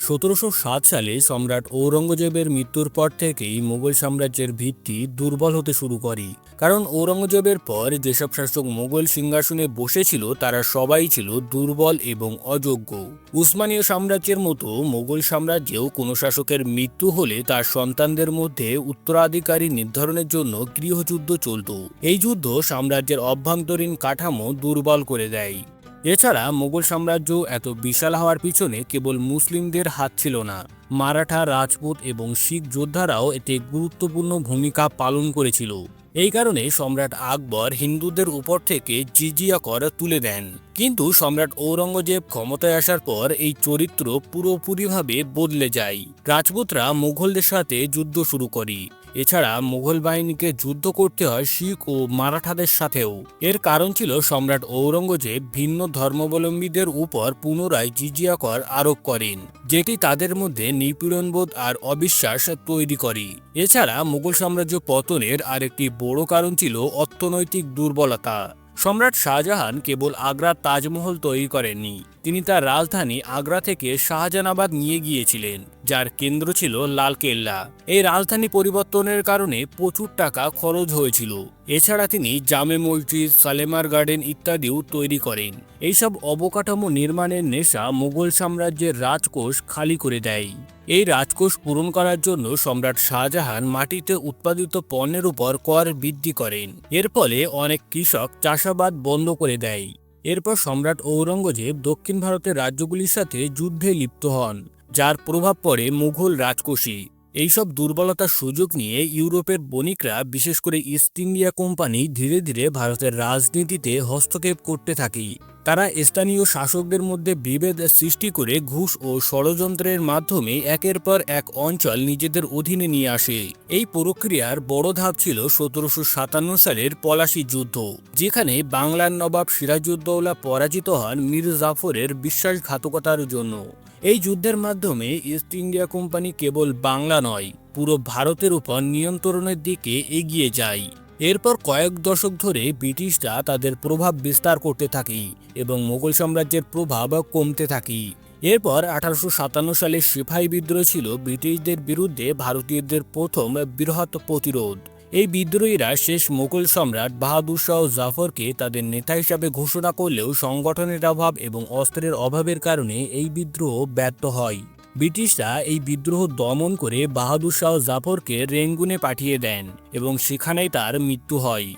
1707 সালে সম্রাট ঔরঙ্গজেবের মৃত্যুর পর থেকেই মুঘল সাম্রাজ্যের ভিত্তি দুর্বল হতে শুরু করে। কারণ ঔরঙ্গজেবের পর যেসব শাসক মুঘল সিংহাসনে বসেছিল তারা সবাই ছিল দুর্বল এবং অযোগ্য। উসমানীয় সাম্রাজ্যের মতো মুঘল সাম্রাজ্যেও কোনো শাসকের মৃত্যু হলে তার সন্তানদের মধ্যে উত্তরাধিকারী নির্ধারণের জন্য গৃহযুদ্ধ চলত। এই যুদ্ধ সাম্রাজ্যের অভ্যন্তরীণ কাঠামো দুর্বল করে দেয়। এছাড়া মুঘল সাম্রাজ্য এত বিশাল হওয়ার পিছনে কেবল মুসলিমদের হাত ছিল না, মারাঠা, রাজপুত এবং শিখ যোদ্ধারাও এতে গুরুত্বপূর্ণ ভূমিকা পালন করেছিল। এই কারণে সম্রাট আকবর হিন্দুদের উপর থেকে জিজিয়া কর তুলে দেন। কিন্তু সম্রাট ঔরঙ্গজেব ক্ষমতায় আসার পর এই চরিত্র পুরোপুরিভাবে বদলে যায়। রাজপুতরা মুঘলদের সাথে যুদ্ধ শুরু করে। এছাড়া মুঘল বাহিনীকে যুদ্ধ করতে হয় শিখ ও মারাঠাদের সাথেও। এর কারণ ছিল সম্রাট ঔরঙ্গজেব ভিন্ন ধর্মাবলম্বীদের উপর পুনরায় জিজিয়া কর আরোপ করেন, যেটি তাদের মধ্যে নিপীড়নবোধ আর অবিশ্বাস তৈরি করে। এছাড়া মুঘল সাম্রাজ্য পতনের আরেকটি বড় কারণ ছিল অর্থনৈতিক দুর্বলতা। সম্রাট শাহজাহান কেবল আগ্রার তাজমহল তৈরি করেননি, তিনি তার রাজধানী আগ্রা থেকে শাহজাহানাবাদ নিয়ে গিয়েছিলেন, যার কেন্দ্র ছিল লালকেল্লা। এই রাজধানী পরিবর্তনের কারণে প্রচুর টাকা খরচ হয়েছিল। এছাড়া তিনি জামে মসজিদ, সালেমার গার্ডেন ইত্যাদিও তৈরি করেন। এইসব অবকাঠামো নির্মাণের নেশা মুঘল সাম্রাজ্যের রাজকোষ খালি করে দেয়। এই রাজকোষ পূরণ করার জন্য সম্রাট শাহজাহান মাটিতে উৎপাদিত পণ্যের উপর কর বৃদ্ধি করেন। এর ফলে অনেক কৃষক চাষাবাদ বন্ধ করে দেয়। এরপর সম্রাট ঔরঙ্গজেব দক্ষিণ ভারতের রাজ্যগুলির সাথে যুদ্ধে লিপ্ত হন, যার প্রভাব পড়ে মুঘল রাজকোষে। এইসব দুর্বলতার সুযোগ নিয়ে ইউরোপের বণিকরা, বিশেষ করে ইস্ট ইন্ডিয়া কোম্পানি, ধীরে ধীরে ভারতের রাজনীতিতে হস্তক্ষেপ করতে থাকে। তারা স্থানীয় শাসকদের মধ্যে বিভেদ সৃষ্টি করে ঘুষ ও ষড়যন্ত্রের মাধ্যমে একের পর এক অঞ্চল নিজেদের অধীনে নিয়ে আসে। এই প্রক্রিয়ার বড় ধাপ ছিল 1757 সালের পলাশী যুদ্ধ, যেখানে বাংলার নবাব সিরাজউদ্দৌলা পরাজিত হন মীর জাফরের বিশ্বাসঘাতকতার জন্য। এই যুদ্ধের মাধ্যমে ইস্ট ইন্ডিয়া কোম্পানি কেবল বাংলা নয়, পুরো ভারতের উপর নিয়ন্ত্রণের দিকে এগিয়ে যায়। এরপর কয়েক দশক ধরে ব্রিটিশরা তাদের প্রভাব বিস্তার করতে থাকে এবং মুঘল সাম্রাজ্যের প্রভাব কমতে থাকে। এরপর 1857 সালে সিপাহী বিদ্রোহ ছিল ব্রিটিশদের বিরুদ্ধে ভারতীয়দের প্রথম বৃহৎ প্রতিরোধ। এই বিদ্রোহীরা শেষ মুঘল সম্রাট বাহাদুর শাহ জাফরকে তাদের নেতা হিসাবে ঘোষণা করলেও সংগঠনের অভাব এবং অস্ত্রের অভাবের কারণে এই বিদ্রোহ ব্যর্থ হয়। ব্রিটিশরা এই বিদ্রোহ দমন করে বাহাদুর শাহ জাফরকে রেঙ্গুনে পাঠিয়ে দেন এবং সেখানেই তার মৃত্যু হয়।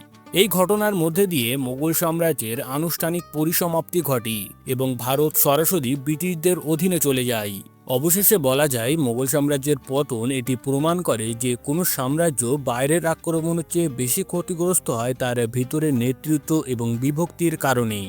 এই ঘটনার মধ্যে দিয়ে মুঘল সাম্রাজ্যের আনুষ্ঠানিক পরিসমাপ্তি ঘটে এবং ভারত সরাসরি ব্রিটিশদের অধীনে চলে যায়। অবশেষে বলা যায়, মুঘল সাম্রাজ্যের পতন এটি প্রমাণ করে যে কোনো সাম্রাজ্য বাইরের আক্রমণের চেয়ে বেশি ক্ষতিগ্রস্ত হয় তার ভিতরের নেতৃত্ব এবং বিভক্তির কারণে।